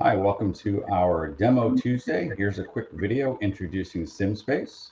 Hi, welcome to our Demo Tuesday. Here's a quick video introducing SimSpace.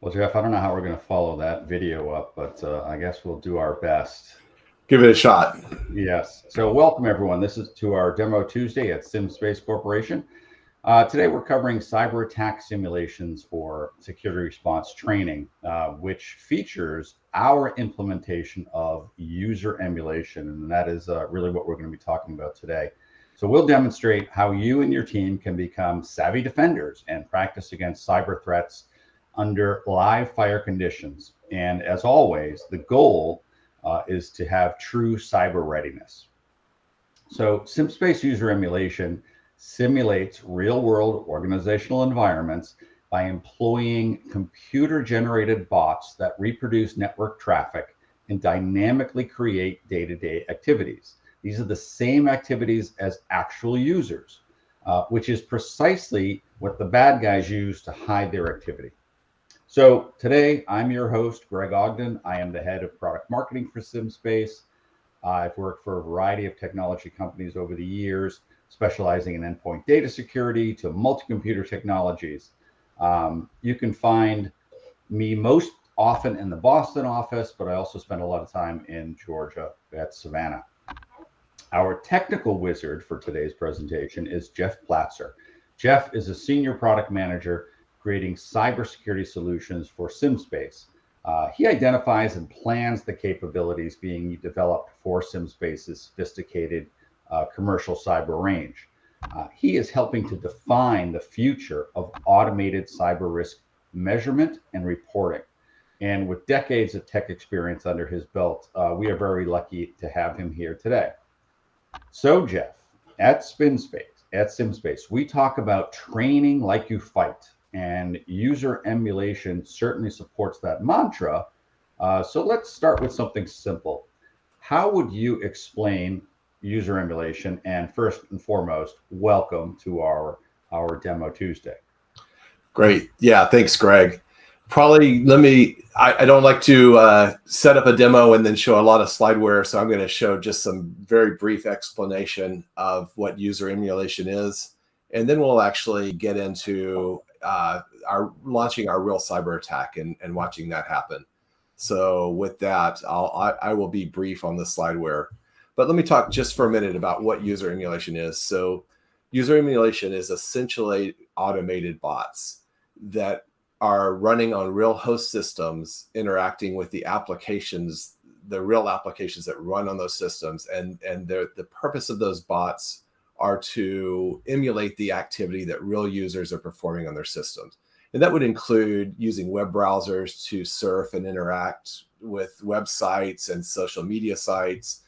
Well, Jeff, I don't know how we're going to follow that video up, but I guess we'll do our best. Give it a shot. Yes. So welcome, everyone. This is to our Demo Tuesday at SimSpace Corporation. Today, we're covering cyber attack simulations for security response training, which features our implementation of user emulation. And that is really what we're going to be talking about today. So we'll demonstrate how you and your team can become savvy defenders and practice against cyber threats under live fire conditions. And as always, the goal is to have true cyber readiness. So SimSpace user emulation simulates real-world organizational environments by employing computer-generated bots that reproduce network traffic and dynamically create day-to-day activities. These are the same activities as actual users, which is precisely what the bad guys use to hide their activity. So today, I'm your host, Greg Ogden. I am the head of product marketing for SimSpace. I've worked for a variety of technology companies over the years, specializing in endpoint data security to multi-computer technologies. You can find me most often in the Boston office, but I also spend a lot of time in Georgia at Savannah. Our technical wizard for today's presentation is Jeff Platzer. Jeff is a senior product manager creating cybersecurity solutions for SimSpace. He identifies and plans the capabilities being developed for SimSpace's sophisticated commercial cyber range. He is helping to define the future of automated cyber risk measurement and reporting. And with decades of tech experience under his belt, we are very lucky to have him here today. So Jeff, at SimSpace, we talk about training like you fight. And user emulation certainly supports that mantra. So let's start with something simple. How would you explain user emulation? And first and foremost, welcome to our Demo Tuesday. Great. Yeah, thanks, Greg. Probably I don't like to set up a demo and then show a lot of slideware. So I'm going to show just some very brief explanation of what user emulation is. And then we'll actually get into launching our real cyber attack and watching that happen. So with that, I will be brief on the slideware. But let me talk just for a minute about what user emulation is. So user emulation is essentially automated bots that are running on real host systems, interacting with the applications, the real applications that run on those systems. And the purpose of those bots are to emulate the activity that real users are performing on their systems. And that would include using web browsers to surf and interact with websites and social media sites,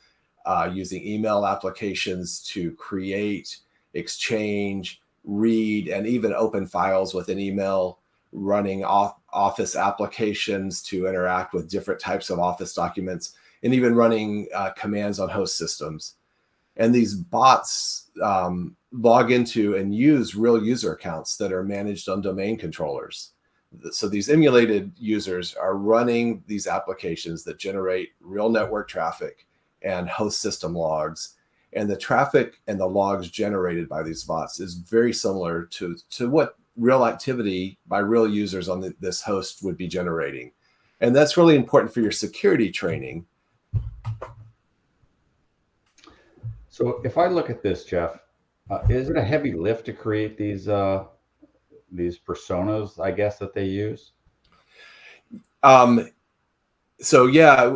using email applications to create, exchange, read, and even open files within email, running office applications to interact with different types of office documents, and even running commands on host systems. And these bots log into and use real user accounts that are managed on domain controllers. So these emulated users are running these applications that generate real network traffic and host system logs. And the traffic and the logs generated by these bots is very similar to what real activity by real users on this host would be generating. And that's really important for your security training. So if I look at this, Jeff, is it a heavy lift to create these personas, I guess, that they use? So yeah,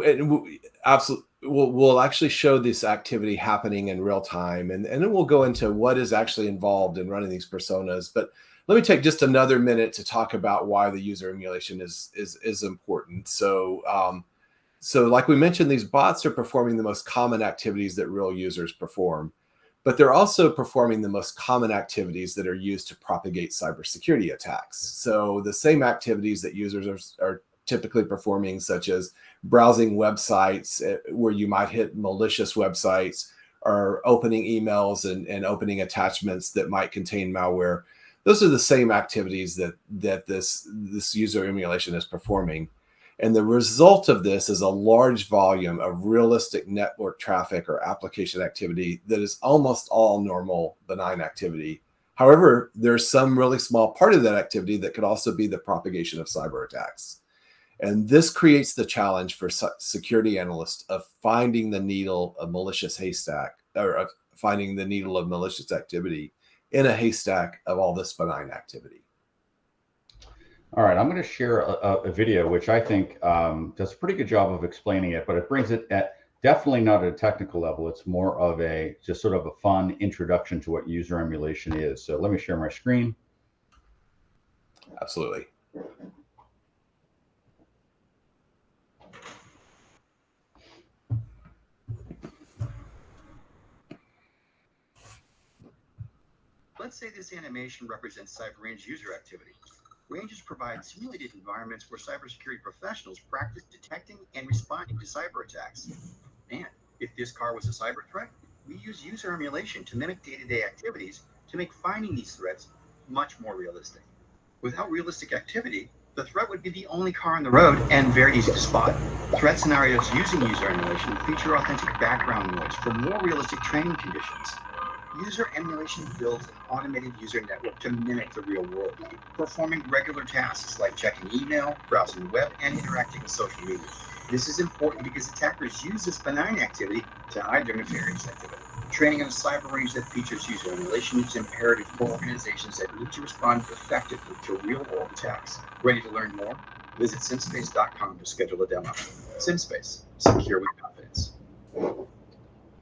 absolutely. We'll actually show this activity happening in real time, and then we'll go into what is actually involved in running these personas. But let me take just another minute to talk about why the user emulation is important. So like we mentioned, these bots are performing the most common activities that real users perform, but they're also performing the most common activities that are used to propagate cybersecurity attacks. So the same activities that users are typically performing, such as browsing websites where you might hit malicious websites, or opening emails and opening attachments that might contain malware. Those are the same activities that this user emulation is performing. And the result of this is a large volume of realistic network traffic or application activity that is almost all normal, benign activity. However, there's some really small part of that activity that could also be the propagation of cyber attacks. And this creates the challenge for security analysts of finding the needle of malicious haystack, or of finding the needle of malicious activity in a haystack of all this benign activity. All right, I'm going to share a video which I think does a pretty good job of explaining it, but it brings it at definitely not at a technical level. It's more of just sort of a fun introduction to what user emulation is. So let me share my screen. Absolutely. Let's say this animation represents CyberRange user activity. Ranges provide simulated environments where cybersecurity professionals practice detecting and responding to cyber attacks. And if this car was a cyber threat, we use user emulation to mimic day-to-day activities to make finding these threats much more realistic. Without realistic activity, the threat would be the only car on the road and very easy to spot. Threat scenarios using user emulation feature authentic background noise for more realistic training conditions. User emulation builds an automated user network to mimic the real world, performing regular tasks like checking email, browsing the web, and interacting with social media. This is important because attackers use this benign activity to hide their nefarious activity. Training on a cyber range that features user emulation is imperative for organizations that need to respond effectively to real-world attacks. Ready to learn more? Visit SimSpace.com to schedule a demo. SimSpace, secure with confidence.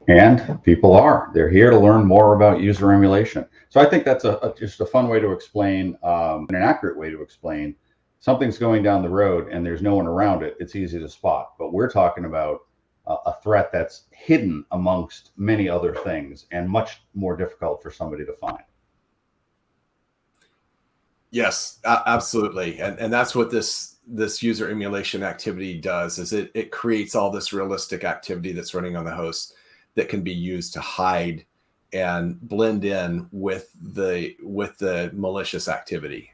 And people they're here to learn more about user emulation. So I think that's just a fun way to explain, and an accurate way to explain, something's going down the road and there's no one around it. It's easy to spot, but we're talking about a threat that's hidden amongst many other things and much more difficult for somebody to find. Yes, absolutely. And that's what this user emulation activity does, is it creates all this realistic activity that's running on the host that can be used to hide and blend in with the malicious activity.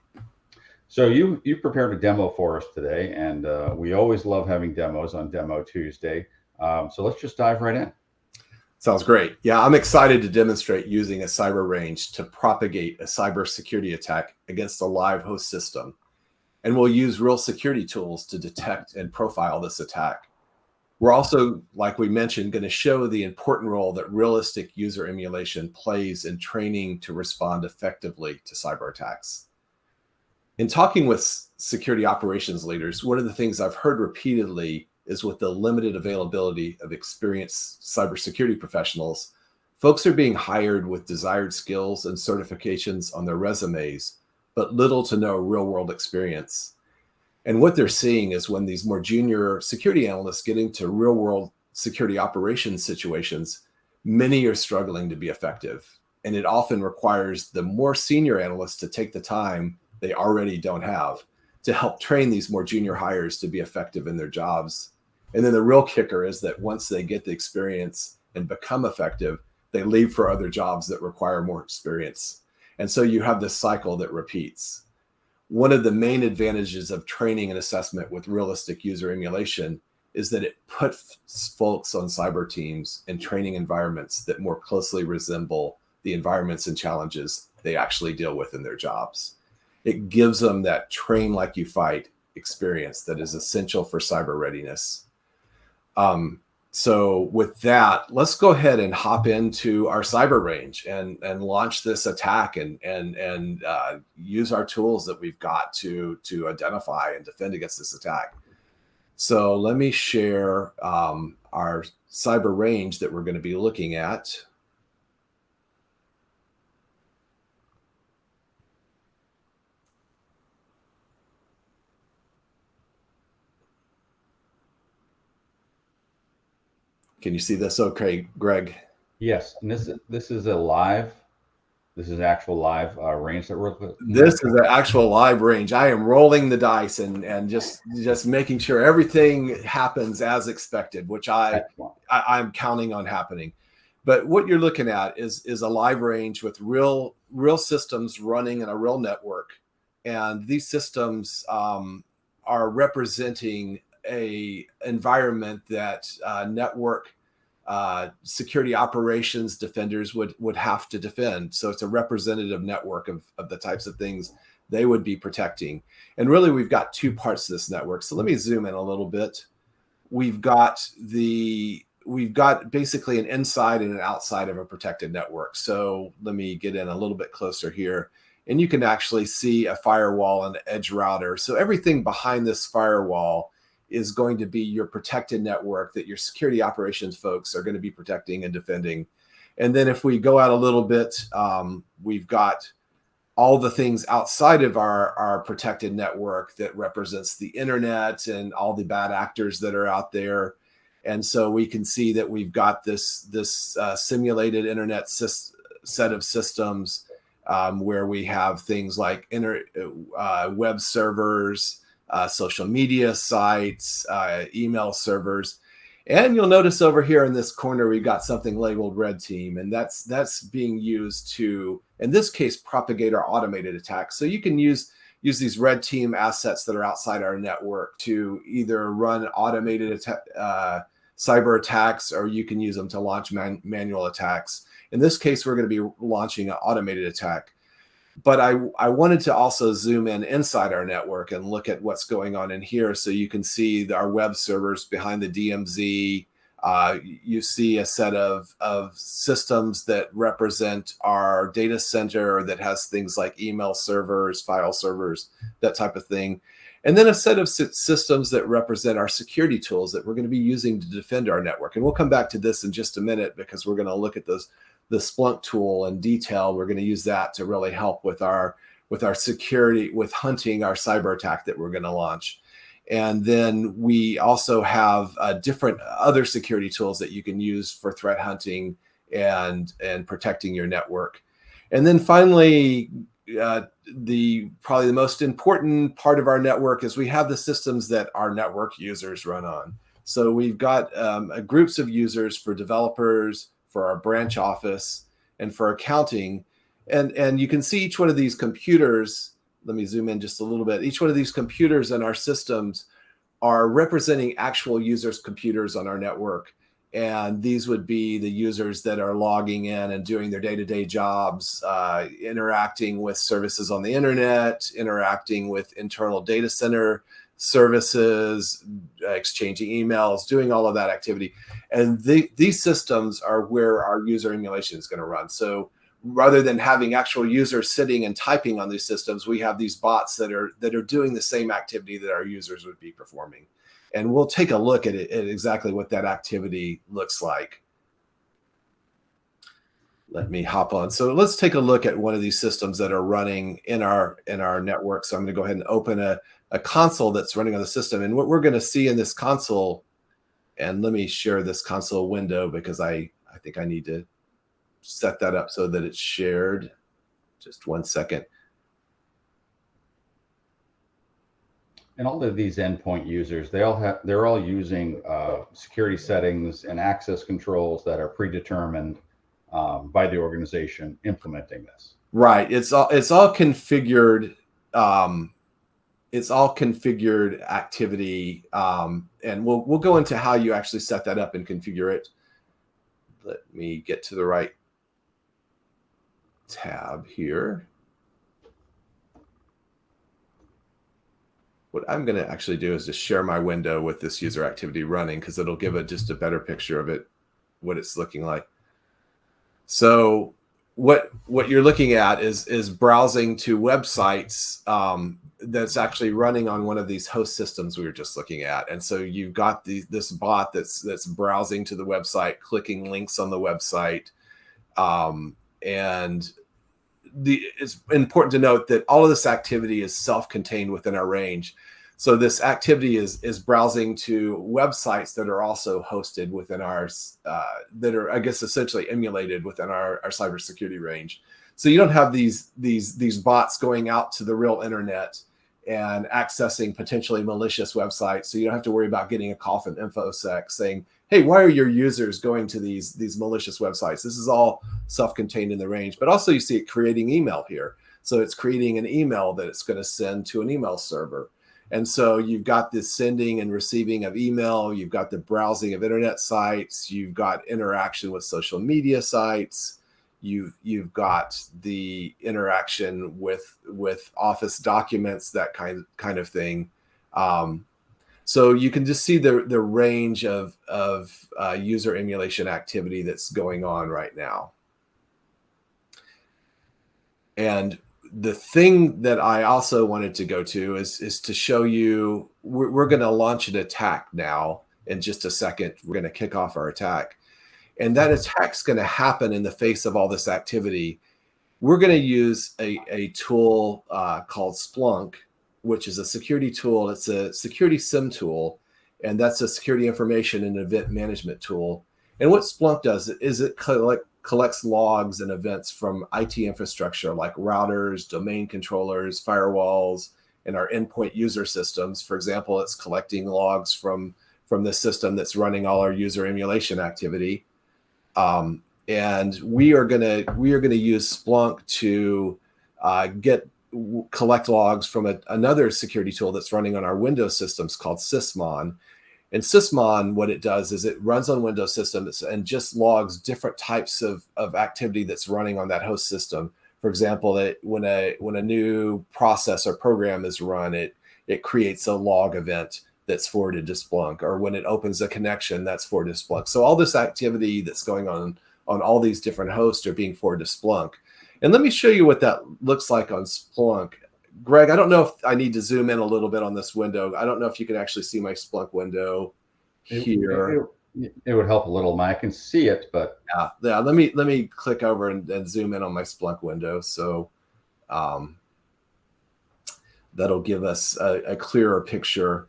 So you prepared a demo for us today, and we always love having demos on Demo Tuesday. So let's just dive right in. Sounds great. Yeah, I'm excited to demonstrate using a cyber range to propagate a cybersecurity attack against a live host system. And we'll use real security tools to detect and profile this attack. We're also, like we mentioned, going to show the important role that realistic user emulation plays in training to respond effectively to cyber attacks. In talking with security operations leaders, one of the things I've heard repeatedly is, with the limited availability of experienced cybersecurity professionals, folks are being hired with desired skills and certifications on their resumes, but little to no real-world experience. And what they're seeing is, when these more junior security analysts get into real-world security operations situations, many are struggling to be effective. And it often requires the more senior analysts to take the time they already don't have to help train these more junior hires to be effective in their jobs. And then the real kicker is that once they get the experience and become effective, they leave for other jobs that require more experience. And so you have this cycle that repeats. One of the main advantages of training and assessment with realistic user emulation is that it puts folks on cyber teams in training environments that more closely resemble the environments and challenges they actually deal with in their jobs. It gives them that train like you fight experience that is essential for cyber readiness. So with that, let's go ahead and hop into our cyber range and launch this attack and use our tools that we've got to identify and defend against this attack. So let me share our cyber range that we're going to be looking at. Can you see this okay, Greg? Yes, and this is actual live range that we're looking at. This is an actual live range. I am rolling the dice and just making sure everything happens as expected, which I'm counting on happening. But what you're looking at is a live range with real systems running in a real network, and these systems are representing a environment that network security operations defenders would have to defend. So it's a representative network of the types of things they would be protecting. And really, we've got two parts to this network. So let me zoom in a little bit. We've got basically an inside and an outside of a protected network. So let me get in a little bit closer here. And you can actually see a firewall and an edge router. So everything behind this firewall is going to be your protected network that your security operations folks are going to be protecting and defending. And then if we go out a little bit, we've got all the things outside of our protected network that represents the internet and all the bad actors that are out there. And so we can see that we've got this simulated internet set of systems where we have things like web servers, social media sites, email servers. And you'll notice over here in this corner, we've got something labeled red team, and that's being used to, in this case, propagate our automated attacks. So you can use these red team assets that are outside our network to either run automated cyber attacks, or you can use them to launch manual attacks. In this case, we're going to be launching an automated attack. But I wanted to also zoom in inside our network and look at what's going on in here. So you can see our web servers behind the DMZ. You see a set of systems that represent our data center that has things like email servers, file servers, that type of thing. And then a set of systems that represent our security tools that we're going to be using to defend our network. And we'll come back to this in just a minute because we're going to look at the Splunk tool in detail. We're going to use that to really help with our security, with hunting our cyber attack that we're going to launch. And then we also have different other security tools that you can use for threat hunting and protecting your network. And then finally, probably the most important part of our network is we have the systems that our network users run on. So we've got groups of users for developers, for our branch office, and for accounting. And you can see each one of these computers. Let me zoom in just a little bit. Each one of these computers in our systems are representing actual users' computers on our network. And these would be the users that are logging in and doing their day-to-day jobs, interacting with services on the internet, interacting with internal data center services, exchanging emails, doing all of that activity. And these systems are where our user emulation is going to run. So rather than having actual users sitting and typing on these systems, we have these bots that are doing the same activity that our users would be performing. And we'll take a look at exactly what that activity looks like. Let me hop on. So let's take a look at one of these systems that are running in our network. So I'm going to go ahead and open a console that's running on the system. And what we're going to see in this console, and let me share this console window because I think I need to set that up so that it's shared. Just one second. And all of these endpoint users, they're all using security settings and access controls that are predetermined by the organization implementing this. Right. It's all configured. It's all configured activity, and we'll go into how you actually set that up and configure it. Let me get to the right tab here. What I'm going to actually do is just share my window with this user activity running, because it'll give it just a better picture of it, what it's looking like. So what you're looking at is browsing to websites that's actually running on one of these host systems we were just looking at. And so you've got this bot that's browsing to the website, clicking links on the website, and it's important to note that all of this activity is self-contained within our range. So this activity is browsing to websites that are also hosted within ours, that are, I guess, essentially emulated within our cybersecurity range. So you don't have these bots going out to the real internet and accessing potentially malicious websites. So you don't have to worry about getting a call from InfoSec saying, hey, why are your users going to these malicious websites? This is all self-contained in the range. But also you see it creating email here. So it's creating an email that it's going to send to an email server. And so you've got this sending and receiving of email. You've got the browsing of internet sites. You've got interaction with social media sites. You've got the interaction with Office documents, that kind of thing. So you can just see the range of user emulation activity that's going on right now. And the thing that I also wanted to go to is to show you, we're going to launch an attack now in just a second. We're going to kick off our attack. And that attack's going to happen in the face of all this activity. We're going to use a tool called Splunk, which is a security tool. It's a security SIM tool, and that's a security information and event management tool. And what Splunk does is it collects logs and events from IT infrastructure like routers, domain controllers, firewalls, and our endpoint user systems. For example, it's collecting logs from the system that's running all our user emulation activity. And we are gonna use Splunk to collect logs from another security tool that's running on our Windows systems called Sysmon. And Sysmon, what it does is it runs on Windows systems and just logs different types of activity that's running on that host system. For example, when a new process or program is run, it creates a log event that's forwarded to Splunk, or when it opens a connection, that's forwarded to Splunk. So all this activity that's going on all these different hosts are being forwarded to Splunk. And let me show you what that looks like on Splunk. Greg, I don't know if I need to zoom in a little bit on this window. I don't know if you can actually see my Splunk window here. It would help a little. I can see it, but yeah. Let me click over and zoom in on my Splunk window. So that'll give us a clearer picture.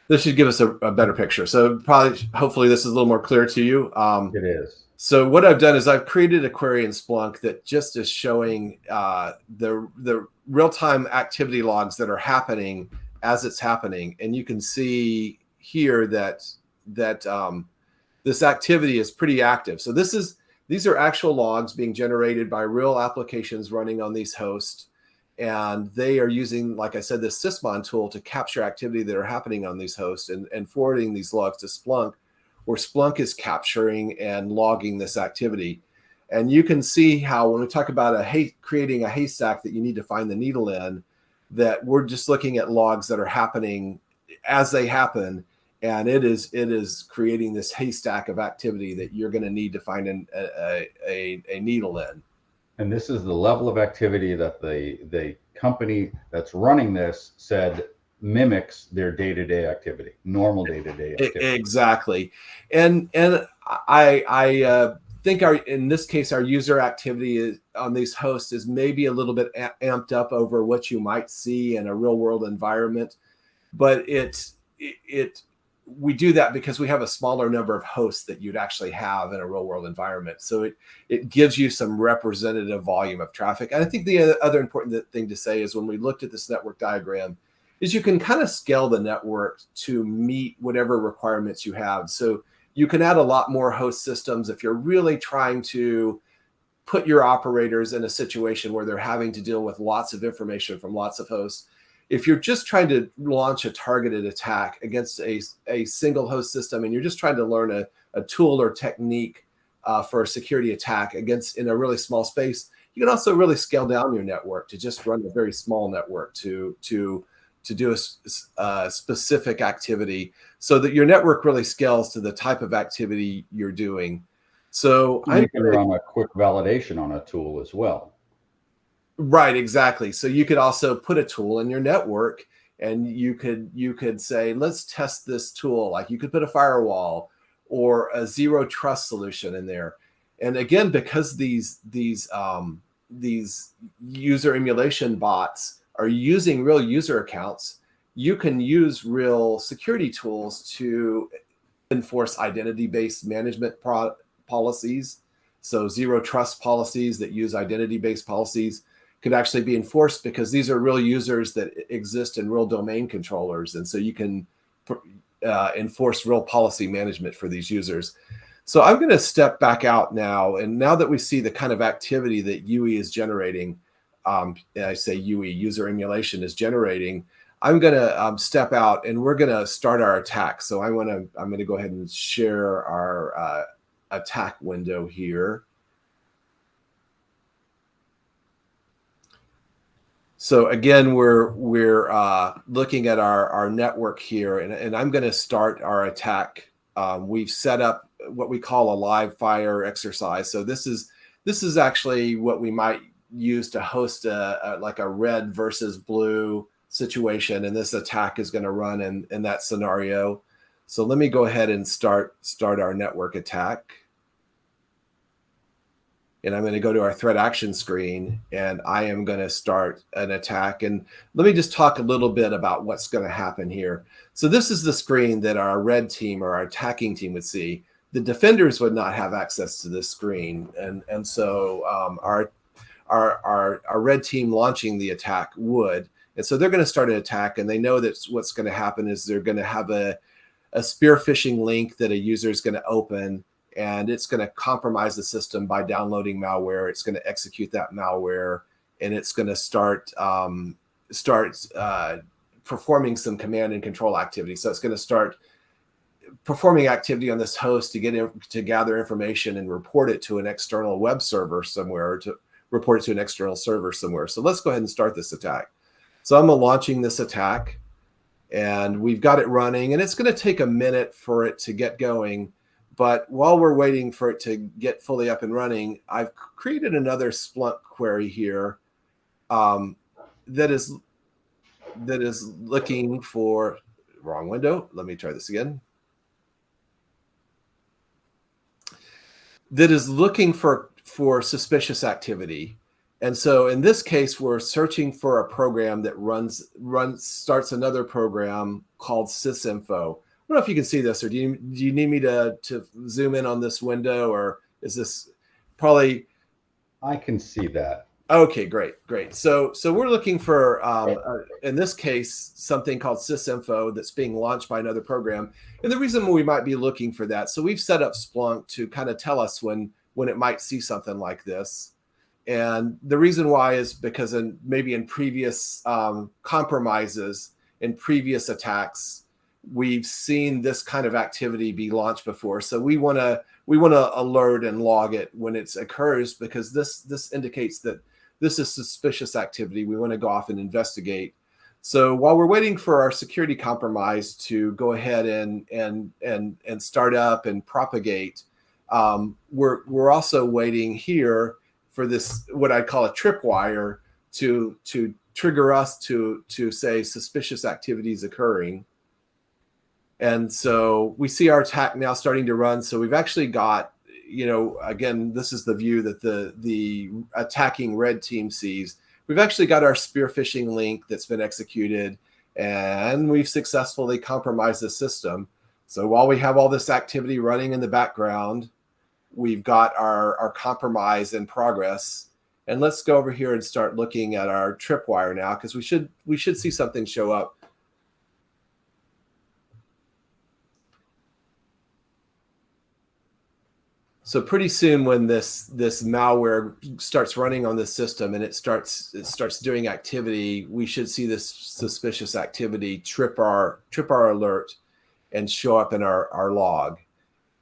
This should give us a better picture. So hopefully this is a little more clear to you. It is. So what I've done is I've created a query in Splunk that just is showing the real-time activity logs that are happening as it's happening. And you can see here that this activity is pretty active. So these are actual logs being generated by real applications running on these hosts. And they are using, like I said, this Sysmon tool to capture activity that are happening on these hosts and forwarding these logs to Splunk, where Splunk is capturing and logging this activity. And you can see how when we talk about creating a haystack that you need to find the needle in, that we're just looking at logs that are happening as they happen. And it is creating this haystack of activity that you're going to need to find a needle in. And this is the level of activity that the company that's running this said mimics their day-to-day activity, normal day-to-day activity. Exactly. And I think in this case, our user activity on these hosts is maybe a little bit amped up over what you might see in a real world environment. But we do that because we have a smaller number of hosts that you'd actually have in a real world environment. So it gives you some representative volume of traffic. And I think the other important thing to say is when we looked at this network diagram is you can kind of scale the network to meet whatever requirements you have. So you can add a lot more host systems if you're really trying to put your operators in a situation where they're having to deal with lots of information from lots of hosts. If you're just trying to launch a targeted attack against a single host system and you're just trying to learn a tool or technique for a security attack in a really small space, you can also really scale down your network to just run a very small network to do a specific activity so that your network really scales to the type of activity you're doing. So you can run a quick validation on a tool as well. Right, exactly. So you could also put a tool in your network and you could say, let's test this tool. Like you could put a firewall or a zero trust solution in there. And again, because these user emulation bots are using real user accounts, you can use real security tools to enforce identity-based management policies. So zero trust policies that use identity-based policies could actually be enforced because these are real users that exist in real domain controllers. And so you can enforce real policy management for these users. So I'm going to step back out now. And now that we see the kind of activity that UE is generating, I say UE, user emulation is generating, I'm going to step out and we're going to start our attack. So I'm going to go ahead and share our attack window here. So again, we're looking at our network here, and I'm going to start our attack. We've set up what we call a live fire exercise. So this is actually what we might use to host like a red versus blue situation, and this attack is going to run in that scenario. So let me go ahead and start our network attack. And I'm going to go to our threat action screen, and I am going to start an attack. And let me just talk a little bit about what's going to happen here. So this is the screen that our red team or our attacking team would see. The defenders would not have access to this screen. And so our red team launching the attack would. And so they're going to start an attack, and they know that what's going to happen is they're going to have a spear phishing link that a user is going to open, and it's going to compromise the system by downloading malware. It's going to execute that malware, and it's going to start performing some command and control activity. So it's going to start performing activity on this host to gather information and report it to an external web server somewhere, or to report it to an external server somewhere. So let's go ahead and start this attack. So I'm launching this attack, and we've got it running, and it's going to take a minute for it to get going. But while we're waiting for it to get fully up and running, I've created another Splunk query here that is looking for, wrong window. Let me try this again. That is looking for suspicious activity. And so in this case, we're searching for a program that starts another program called sysinfo. I don't know if you can see this, or do you need me to zoom in on this window, or is this probably? I can see that. Okay, great. So we're looking for, in this case, something called sysinfo that's being launched by another program. And the reason we might be looking for that, so we've set up Splunk to kind of tell us when it might see something like this. And the reason why is because maybe in previous compromises, in previous attacks, we've seen this kind of activity be launched before. So we want to alert and log it when it occurs, because this indicates that this is suspicious activity. We want to go off and investigate. So while we're waiting for our security compromise to go ahead and start up and propagate, we're also waiting here for this, what I call a tripwire, to trigger us to say suspicious activity is occurring. And so we see our attack now starting to run. So we've actually got, again, this is the view that the attacking red team sees. We've actually got our spear phishing link that's been executed, and we've successfully compromised the system. So while we have all this activity running in the background, we've got our compromise in progress. And let's go over here and start looking at our tripwire now, because we should see something show up. So pretty soon, when this malware starts running on this system and it starts doing activity, we should see this suspicious activity trip our alert and show up in our log.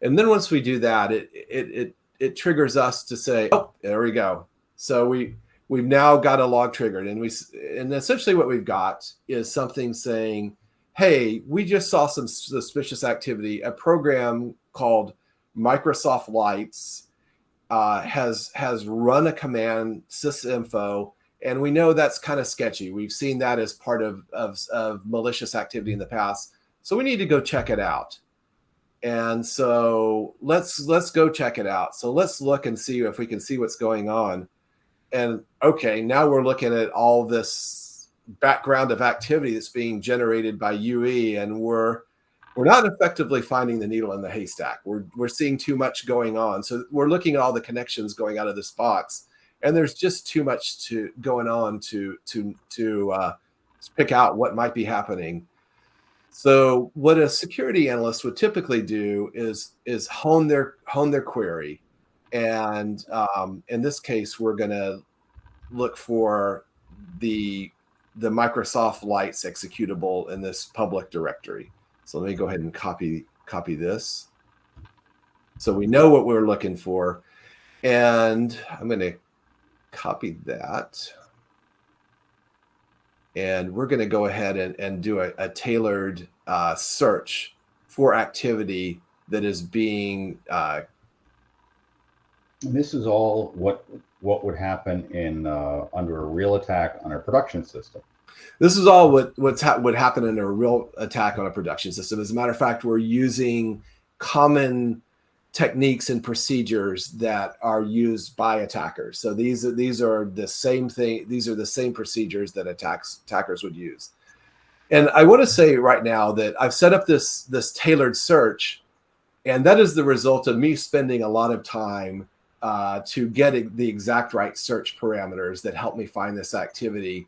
And then once we do that, it triggers us to say, oh, there we go. So we've now got a log triggered, and essentially what we've got is something saying, hey, we just saw some suspicious activity. A program called Microsoft Lights has run a command, sysinfo, and we know that's kind of sketchy. We've seen that as part of malicious activity in the past. So we need to go check it out. And so let's go check it out. So let's look and see if we can see what's going on. And okay, now we're looking at all this background of activity that's being generated by UE, and we're not effectively finding the needle in the haystack. We're seeing too much going on. So we're looking at all the connections going out of this box, and there's just too much going on to pick out what might be happening. So what a security analyst would typically do is hone their query, and in this case, we're going to look for the Microsoft Lights executable in this public directory. So let me go ahead and copy this. So we know what we're looking for, and I'm going to copy that. And we're going to go ahead and do a tailored search for activity that is being. And this is all what would happen in under a real attack on a production system. This is all what would happen in a real attack on a production system. As a matter of fact, we're using common techniques and procedures that are used by attackers. So these are the same thing. These are the same procedures that attackers would use. And I want to say right now that I've set up this tailored search, and that is the result of me spending a lot of time to get the exact right search parameters that help me find this activity.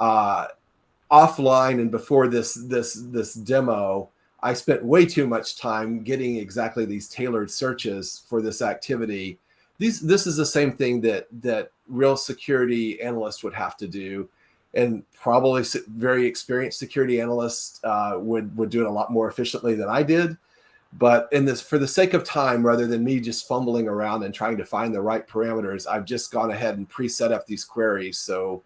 Offline and before this demo, I spent way too much time getting exactly these tailored searches for this activity. This is the same thing that real security analysts would have to do, and probably very experienced security analysts would do it a lot more efficiently than I did. But for the sake of time, rather than me just fumbling around and trying to find the right parameters, I've just gone ahead and pre-set up these queries so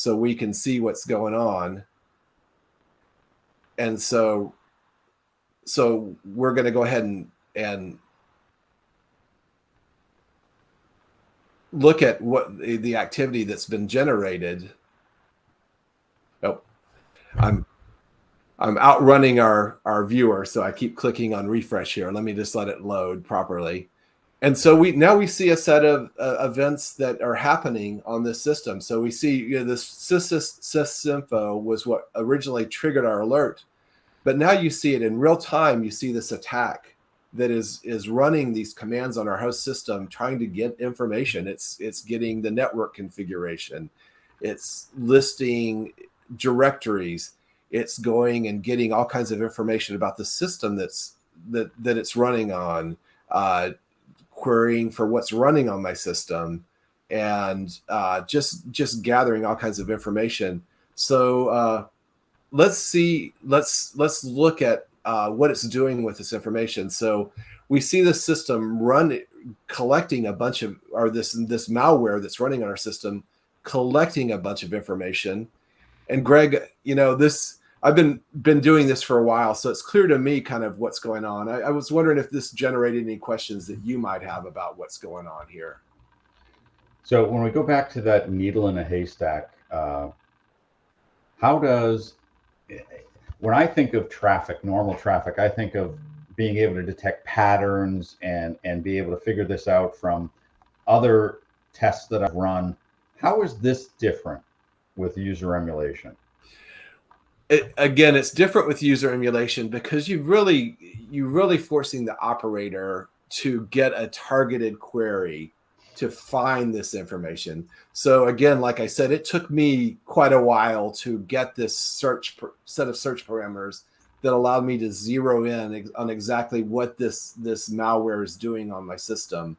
we can see what's going on. And so we're going to go ahead and look at what the activity that's been generated. Oh, I'm outrunning our viewer, so I keep clicking on refresh here. Let me just let it load properly. And so we see a set of events that are happening on this system. So we see this sysinfo was what originally triggered our alert, but now you see it in real time. You see this attack that is running these commands on our host system, trying to get information. It's getting the network configuration. It's listing directories. It's going and getting all kinds of information about the system that it's running on. Querying for what's running on my system, and just gathering all kinds of information. So let's look at what it's doing with this information. So we see the system collecting a bunch of, or this malware that's running on our system collecting a bunch of information. And Greg, I've been doing this for a while, so it's clear to me kind of what's going on. I was wondering if this generated any questions that you might have about what's going on here. So when we go back to that needle in a haystack, when I think of traffic, normal traffic, I think of being able to detect patterns and be able to figure this out from other tests that I've run. How is this different with user emulation? Again, it's different with user emulation because you're really forcing the operator to get a targeted query to find this information. So again, like I said, it took me quite a while to get this set of search parameters that allowed me to zero in on exactly what this malware is doing on my system.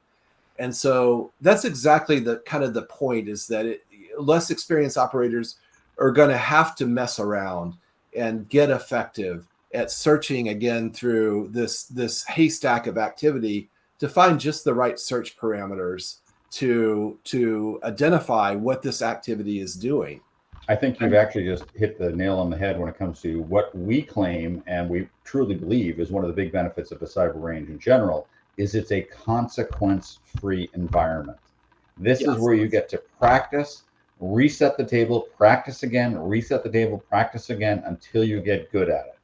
And so that's exactly the kind of the point, is that less experienced operators are going to have to mess around and get effective at searching again through this haystack of activity to find just the right search parameters to identify what this activity is doing. I think you've actually just hit the nail on the head when it comes to what we claim and we truly believe is one of the big benefits of the cyber range in general, is it's a consequence-free environment. This is where you get to practice, reset the table, practice again, reset the table, practice again until you get good at it.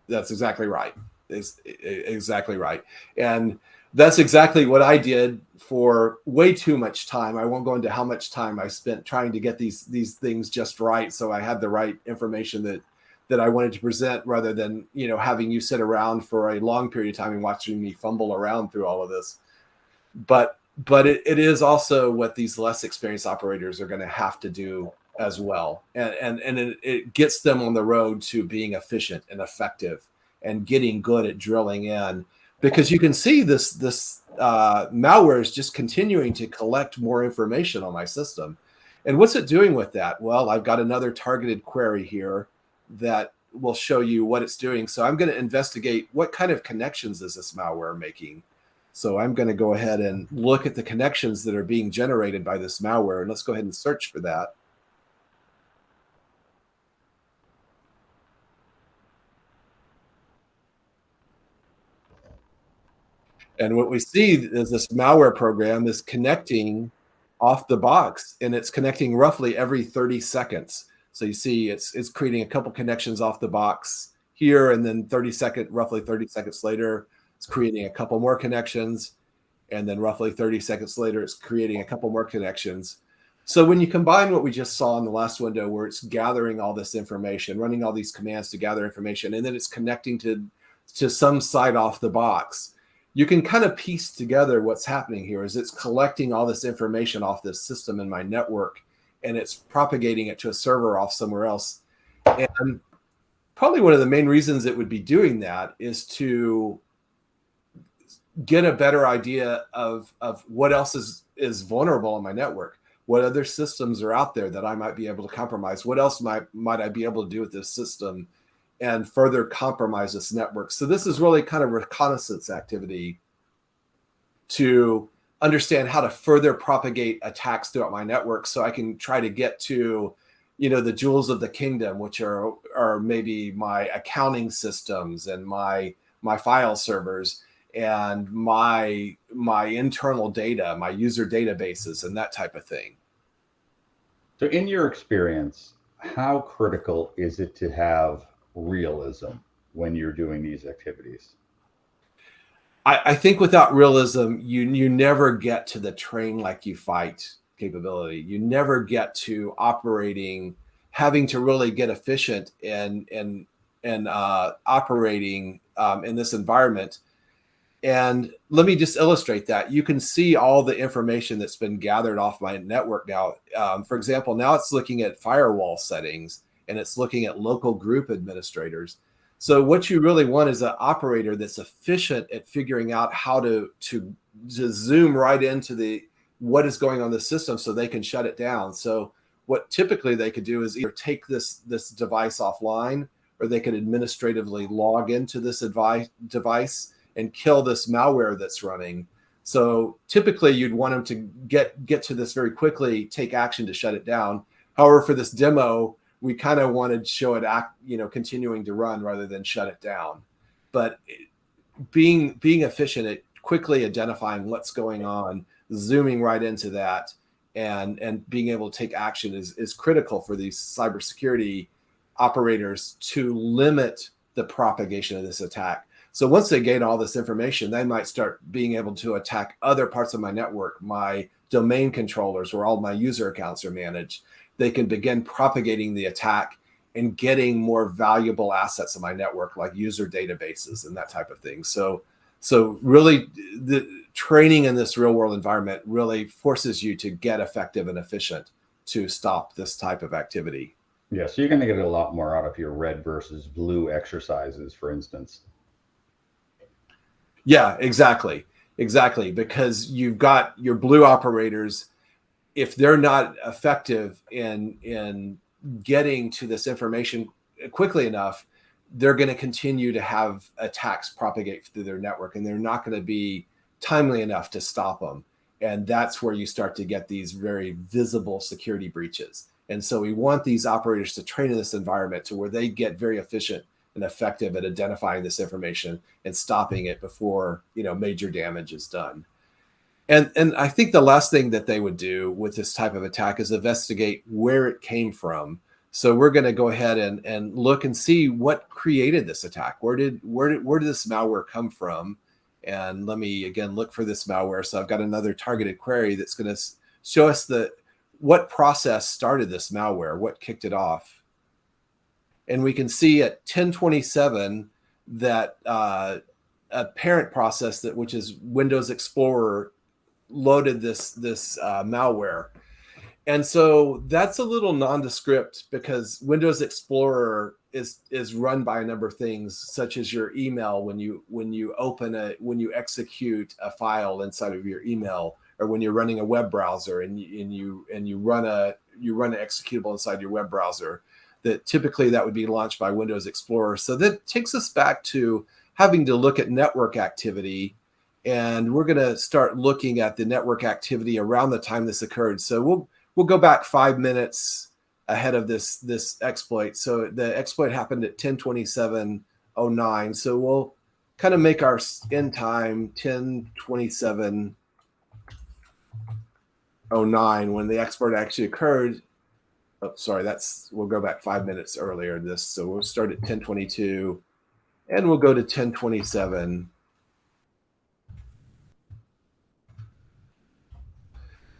That's exactly right. It's exactly right. And that's exactly what I did for way too much time. I won't go into how much time I spent trying to get these things just right, so I had the right information that I wanted to present, rather than, you know, having you sit around for a long period of time and watching me fumble around through all of this. But it is also what these less experienced operators are going to have to do as well, and it gets them on the road to being efficient and effective and getting good at drilling in, because you can see this malware is just continuing to collect more information on my system. And what's it doing with that? Well, I've got another targeted query here that will show you what it's doing. So I'm going to investigate what kind of connections is this malware making. So I'm going to go ahead and look at the connections that are being generated by this malware, and let's go ahead and search for that. And what we see is this malware program is connecting off the box, and it's connecting roughly every 30 seconds. So you see it's creating a couple connections off the box here, and then roughly 30 seconds later, it's creating a couple more connections. And then roughly 30 seconds later, it's creating a couple more connections. So when you combine what we just saw in the last window, where it's gathering all this information, running all these commands to gather information, and then it's connecting to some site off the box, you can kind of piece together what's happening here. Is it's collecting all this information off this system in my network, and it's propagating it to a server off somewhere else. And probably one of the main reasons it would be doing that is to get a better idea of what else is vulnerable on my network. What other systems are out there that I might be able to compromise? What else might I be able to do with this system and further compromise this network? So this is really kind of reconnaissance activity to understand how to further propagate attacks throughout my network, so I can try to get to, you know, the jewels of the kingdom, which are maybe my accounting systems and my file servers and my internal data, my user databases, and that type of thing. So in your experience, how critical is it to have realism when you're doing these activities? I think without realism, you never get to the train like you fight capability. You never get to having to really get efficient and operating in this environment. And let me just illustrate that. You can see all the information that's been gathered off my network now. For example, now it's looking at firewall settings, and it's looking at local group administrators. So what you really want is an operator that's efficient at figuring out how to zoom right into what is going on in the system so they can shut it down. So what typically they could do is either take this device offline, or they could administratively log into this device and kill this malware that's running. So typically you'd want them to get to this very quickly, take action to shut it down. However, for this demo, we kind of wanted to show it continuing to run rather than shut it down. But being efficient at quickly identifying what's going on, zooming right into that, and being able to take action is critical for these cybersecurity operators to limit the propagation of this attack. So once they gain all this information, they might start being able to attack other parts of my network, my domain controllers where all my user accounts are managed. They can begin propagating the attack and getting more valuable assets in my network, like user databases and that type of thing. So really the training in this real world environment really forces you to get effective and efficient to stop this type of activity. Yeah, so you're going to get a lot more out of your red versus blue exercises, for instance. Yeah, exactly. Because you've got your blue operators, if they're not effective in getting to this information quickly enough, they're going to continue to have attacks propagate through their network, and they're not going to be timely enough to stop them. And that's where you start to get these very visible security breaches. And so we want these operators to train in this environment to where they get very efficient and effective at identifying this information and stopping it before, major damage is done. And I think the last thing that they would do with this type of attack is investigate where it came from. So we're going to go ahead and look and see what created this attack. Where did this malware come from? And let me again look for this malware. So I've got another targeted query that's going to show us what process started this malware, what kicked it off. And we can see at 1027 that a parent process which is Windows Explorer loaded this malware. And so that's a little nondescript because Windows Explorer is run by a number of things, such as your email when you execute a file inside of your email, or when you're running a web browser and you run an executable inside your web browser. That typically that would be launched by Windows Explorer. So that takes us back to having to look at network activity, and we're going to start looking at the network activity around the time this occurred. So we'll go back 5 minutes ahead of this exploit. So the exploit happened at 10:27:09. So we'll kind of make our end time 10:27:09 when the exploit actually occurred. Oh, sorry, we'll go back 5 minutes earlier in this. So we'll start at 10:22 and we'll go to 10:27.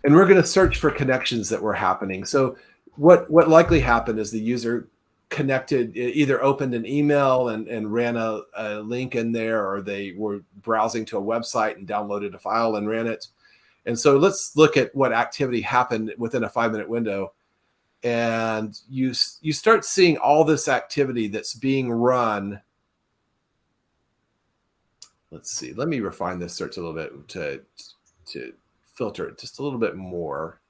And we're going to search for connections that were happening. So what likely happened is the user connected, either opened an email and ran a link in there, or they were browsing to a website and downloaded a file and ran it. And so let's look at what activity happened within a 5-minute window. And you start seeing all this activity that's being run. Let's see. Let me refine this search a little bit to filter it just a little bit more.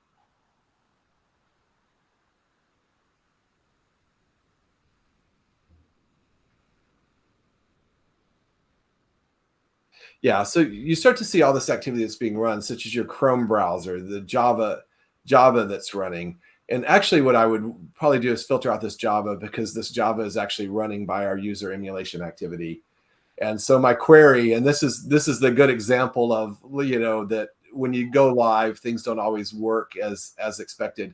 Yeah, so you start to see all this activity that's being run, such as your Chrome browser, the Java that's running. And actually what I would probably do is filter out this Java, because this Java is actually running by our user emulation activity. And so my query, and this is the good example of, that when you go live, things don't always work as expected.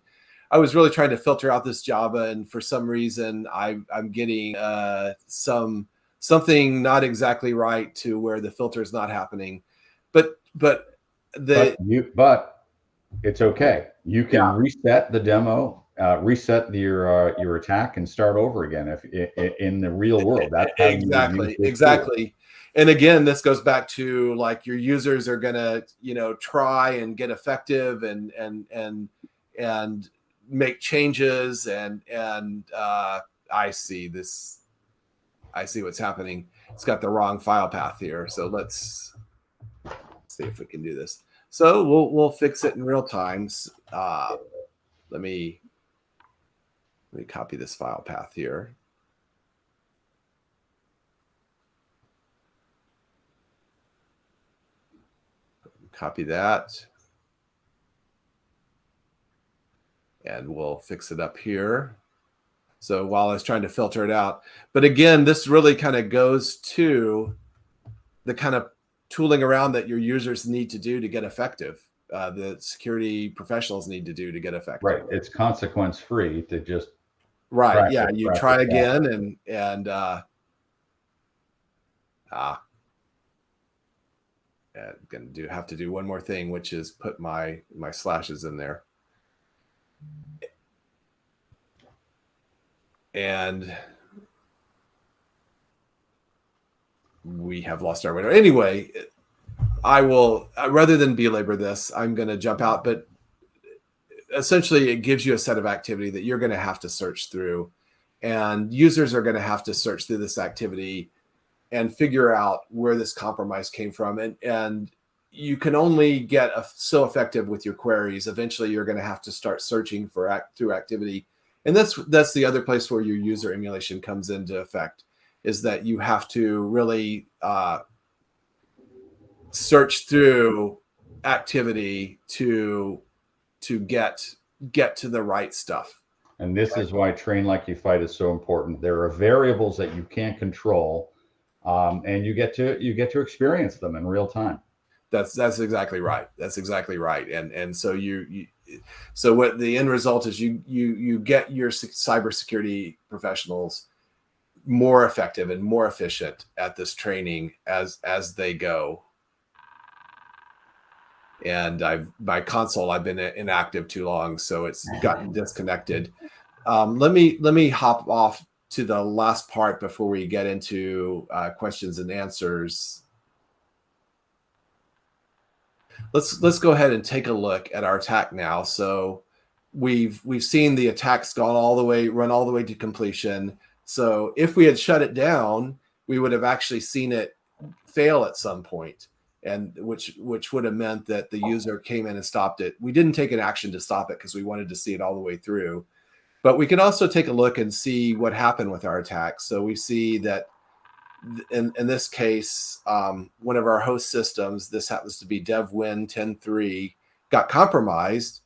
I was really trying to filter out this Java, and for some reason I'm getting something not exactly right to where the filter is not happening. But it's okay. You can reset the demo, reset your attack, and start over again if in the real world. That's how exactly. And again, this goes back to like your users are gonna try and get effective and make changes and I see what's happening. It's got the wrong file path here. So let's see if we can do this. So we'll fix it in real time. Let me copy this file path here. Copy that. And we'll fix it up here. So while I was trying to filter it out, but again, this really kind of goes to the kind of tooling around that your users need to do to get effective. The security professionals need to do to get effective. Right. It's consequence free to just you try again and Gonna have to do one more thing, which is put my slashes in there. And we have lost our window. Anyway, I will, rather than belabor this, I'm going to jump out. But essentially, it gives you a set of activity that you're going to have to search through. And users are going to have to search through this activity and figure out where this compromise came from. And you can only get so effective with your queries. Eventually, you're going to have to start searching through activity. And that's the other place where your user emulation comes into effect, is that you have to really search through activity to get to the right stuff. And this is why train like you fight is so important. There are variables that you can't control, and you get to experience them in real time. That's exactly right. That's exactly right. And so so what the end result is, you get your cybersecurity professionals more effective and more efficient at this training as they go. And my console, I've been inactive too long, so it's gotten disconnected. Let me hop off to the last part before we get into questions and answers. Let's go ahead and take a look at our attack now. So we've seen the attack's run all the way to completion. So if we had shut it down, we would have actually seen it fail at some point, and which would have meant that the user came in and stopped it. We didn't take an action to stop it because we wanted to see it all the way through. But we can also take a look and see what happened with our attack. So we see that in this case, one of our host systems, this happens to be DevWin 10.3, got compromised,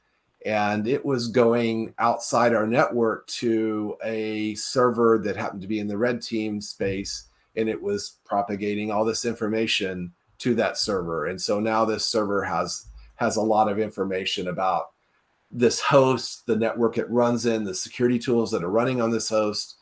and it was going outside our network to a server that happened to be in the red team space, and it was propagating all this information to that server. And so now this server has a lot of information about this host, the network it runs in, the security tools that are running on this host,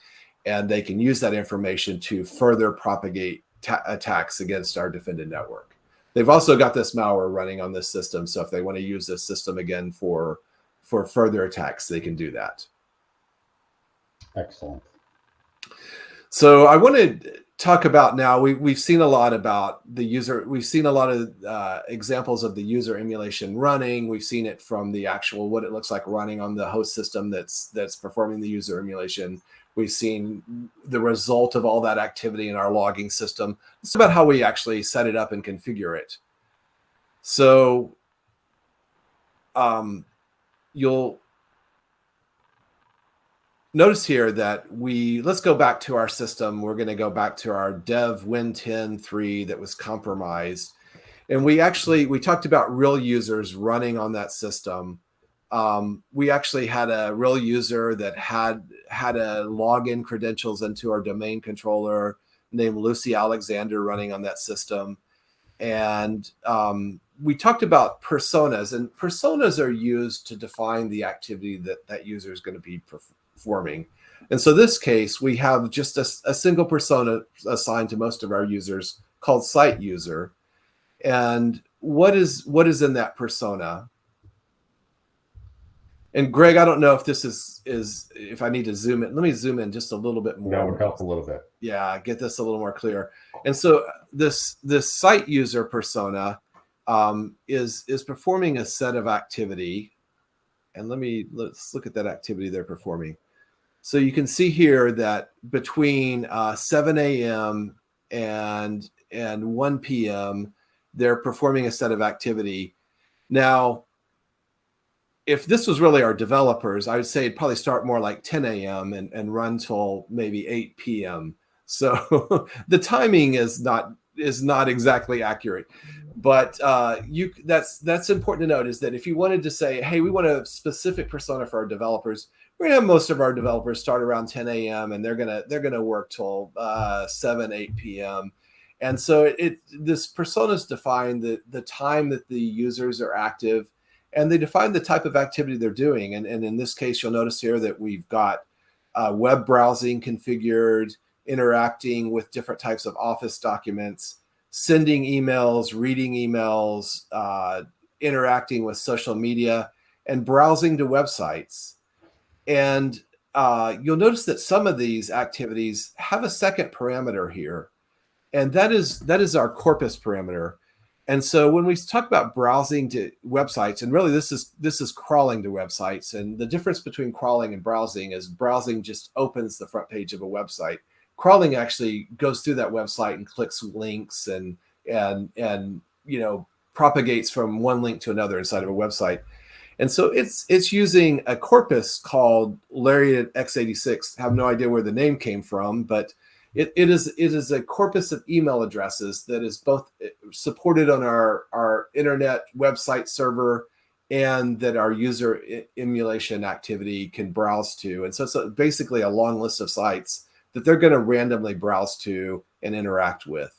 and they can use that information to further propagate attacks against our defended network. They've also got this malware running on this system, so if they want to use this system again for further attacks, they can do that. Excellent. So I want to talk about now, we've seen a lot about the user. We've seen a lot of examples of the user emulation running. We've seen it from the actual, what it looks like running on the host system that's performing the user emulation. We've seen the result of all that activity in our logging system. It's about how we actually set it up and configure it. So you'll notice here that let's go back to our system. We're going to go back to our dev win 10.3 that was compromised. And we talked about real users running on that system. We actually had a real user that had a login credentials into our domain controller named Lucy Alexander running on that system. And we talked about personas, and personas are used to define the activity that user is going to be performing. And so this case, we have just a single persona assigned to most of our users called site user. And what is in that persona? And Greg, I don't know if this is if I need to zoom in. Let me zoom in just a little bit more. That would help a little bit. Yeah, get this a little more clear. And so this site user persona is performing a set of activity. And let's look at that activity they're performing. So you can see here that between 7 a.m. and 1 p.m., they're performing a set of activity. Now, if this was really our developers, I would say it'd probably start more like 10 a.m. and run till maybe 8 p.m. So the timing is not exactly accurate. But that's important to note, is that if you wanted to say, hey, we want a specific persona for our developers, we're gonna have most of our developers start around 10 a.m. and they're gonna work till 7, 8 p.m. And so this personas define the time that the users are active, and they define the type of activity they're doing. And in this case, you'll notice here that we've got web browsing configured, interacting with different types of Office documents, sending emails, reading emails, interacting with social media, and browsing to websites. And you'll notice that some of these activities have a second parameter here, and that is our corpus parameter. And so when we talk about browsing to websites, and really this is crawling to websites, and the difference between crawling and browsing is browsing just opens the front page of a website. Crawling actually goes through that website and clicks links and propagates from one link to another inside of a website. And so it's using a corpus called Lariat x86. I have no idea where the name came from, but it is a corpus of email addresses that is both supported on our internet website server and that our user emulation activity can browse to. And so it's basically a long list of sites that they're going to randomly browse to and interact with.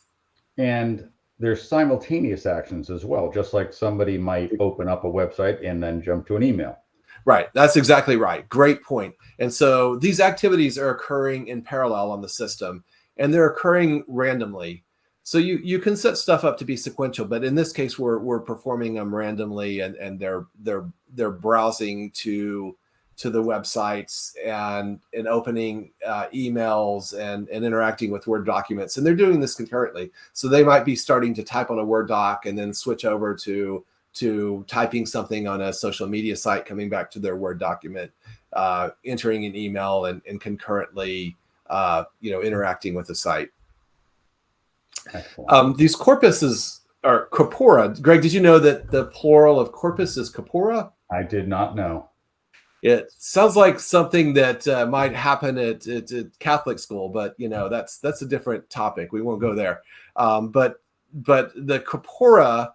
And there's simultaneous actions as well, just like somebody might open up a website and then jump to an email. Right. That's exactly right. Great point. And so these activities are occurring in parallel on the system, and they're occurring randomly. So you can set stuff up to be sequential, but in this case, we're performing them randomly, and they're browsing to the websites and opening emails and interacting with Word documents. And they're doing this concurrently. So they might be starting to type on a Word doc and then switch over to typing something on a social media site, coming back to their Word document, entering an email, and concurrently interacting with the site. These corpuses are corpora. Greg, did you know that the plural of corpus is corpora? I did not know. It sounds like something that might happen at Catholic school, but that's a different topic. We won't go there. But the corpora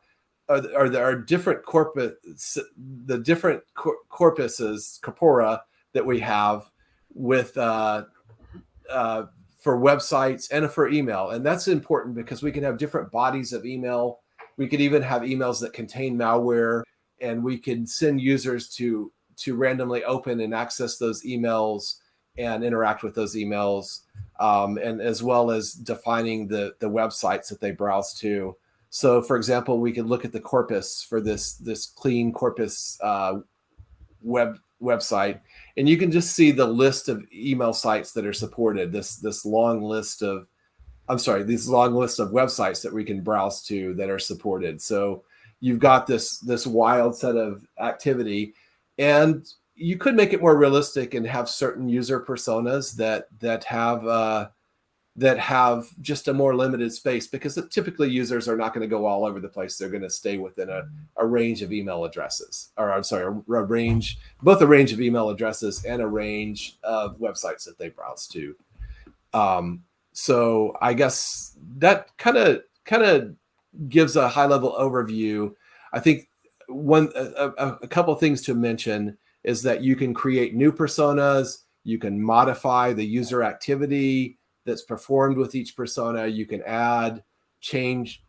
are different corpus, the different corpuses, corpora, that we have with for websites and for email. And that's important because we can have different bodies of email. We could even have emails that contain malware, and we can send users to randomly open and access those emails and interact with those emails, and as well as defining the websites that they browse to. So, for example, we could look at the corpus for this clean corpus website, and you can just see the list of email sites that are supported. This long list of websites that we can browse to that are supported. So you've got this wild set of activity, and you could make it more realistic and have certain user personas that have just a more limited space, because typically users are not going to go all over the place. They're going to stay within a range of email addresses, both a range of email addresses and a range of websites that they browse to. So I guess that kind of gives a high level overview. I think a couple of things to mention is that you can create new personas, you can modify the user activity that's performed with each persona, you can change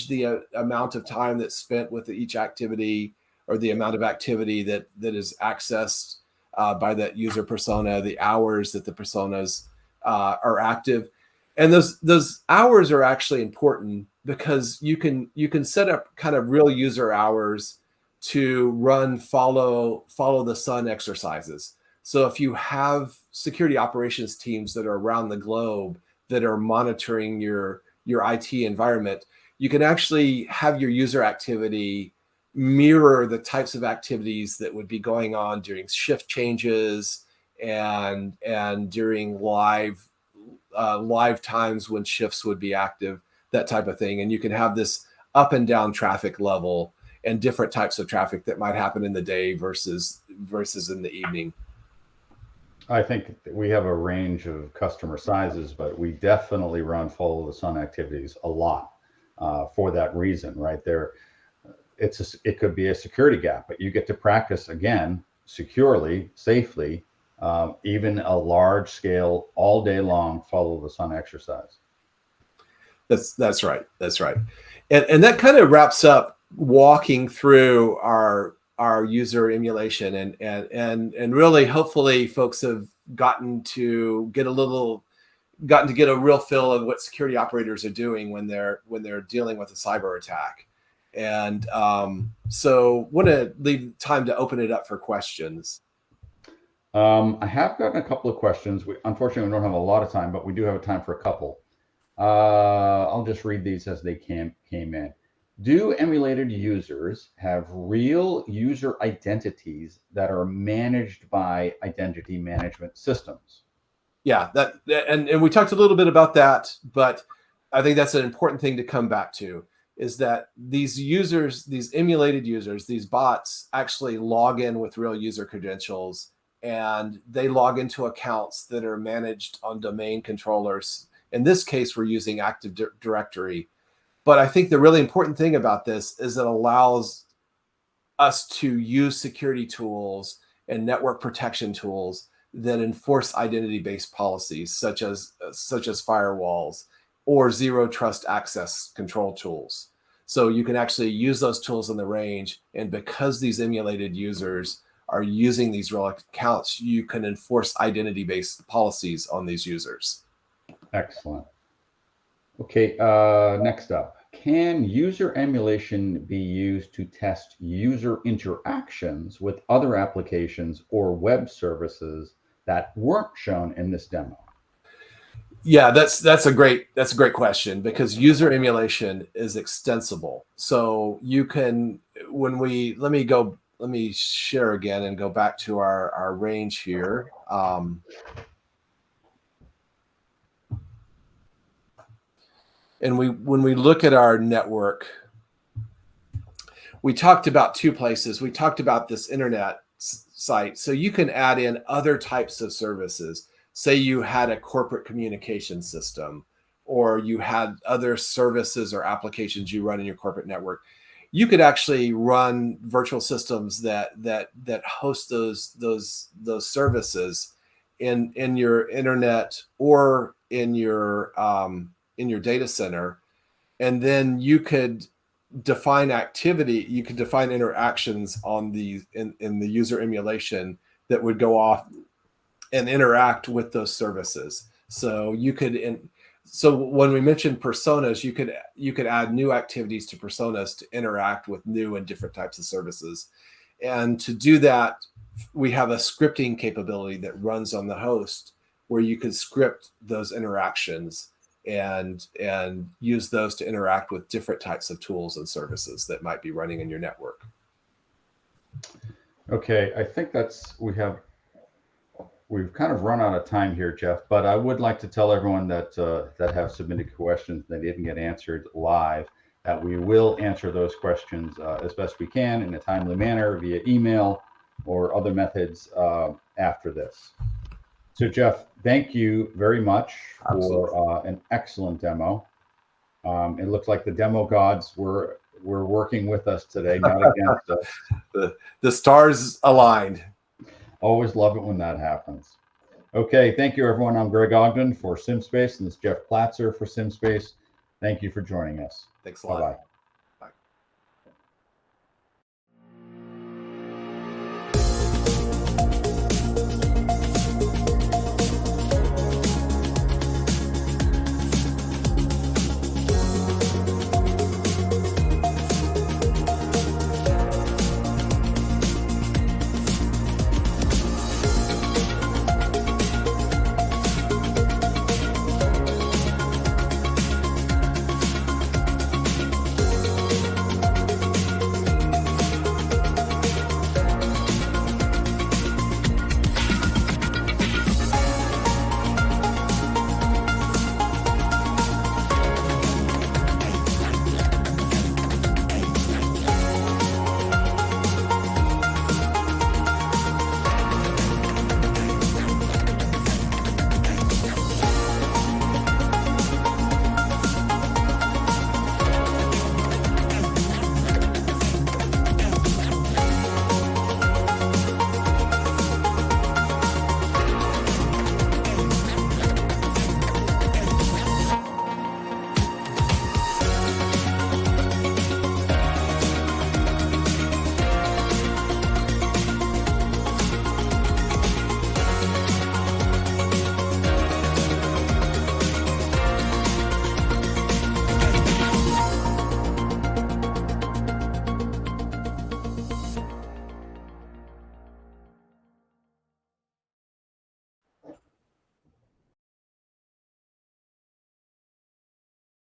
the amount of time that's spent with each activity, or the amount of activity that is accessed by that user persona, the hours that the personas are active. And those hours are actually important because you can set up kind of real user hours to run follow the sun exercises. So if you have security operations teams that are around the globe that are monitoring your IT environment, you can actually have your user activity mirror the types of activities that would be going on during shift changes and during live times when shifts would be active, that type of thing. And you can have this up and down traffic level and different types of traffic that might happen in the day versus in the evening. I think we have a range of customer sizes, but we definitely run follow the sun activities a lot for that reason, right there. It could be a security gap, but you get to practice again securely, safely, even a large scale, all day long follow the sun exercise. That's right. And that kind of wraps up walking through our user emulation, and really hopefully folks have gotten to get a little gotten to get a real feel of what security operators are doing when they're dealing with a cyber attack. And so want to leave time to open it up for questions. I have gotten a couple of questions. Unfortunately, we don't have a lot of time, but we do have time for a couple. I'll just read these as they came in. Do emulated users have real user identities that are managed by identity management systems? Yeah, and we talked a little bit about that, but I think that's an important thing to come back to, is that these users, these emulated users, these bots actually log in with real user credentials, and they log into accounts that are managed on domain controllers. In this case, we're using Active Directory. But I think the really important thing about this is it allows us to use security tools and network protection tools that enforce identity-based policies, such as firewalls or zero trust access control tools. So you can actually use those tools in the range, and because these emulated users are using these real accounts, you can enforce identity-based policies on these users. Excellent. Okay, next up. Can user emulation be used to test user interactions with other applications or web services that weren't shown in this demo? Yeah, that's a great question, because user emulation is extensible. So you can, let me share again and go back to our range here. And when we look at our network, we talked about two places. We talked about this internet site. So you can add in other types of services. Say you had a corporate communication system, or you had other services or applications you run in your corporate network. You could actually run virtual systems that host those services in your internet or in your data center, and then you could define activity. You could define interactions on the in the user emulation that would go off and interact with those services. So you could so when we mentioned personas, you could add new activities to personas to interact with new and different types of services. And to do that, we have a scripting capability that runs on the host, where you can script those interactions and use those to interact with different types of tools and services that might be running in your network. Okay, I think we've kind of run out of time here, Jeff, but I would like to tell everyone that that have submitted questions that didn't get answered live, that we will answer those questions as best we can in a timely manner via email or other methods after this. So Jeff, thank you very much for an excellent demo. It looks like the demo gods were working with us today, not against us. The stars aligned. Always love it when that happens. Okay, thank you everyone. I'm Greg Ogden for SimSpace, and this is Jeff Platzer for SimSpace. Thank you for joining us. Thanks a lot. Bye-bye.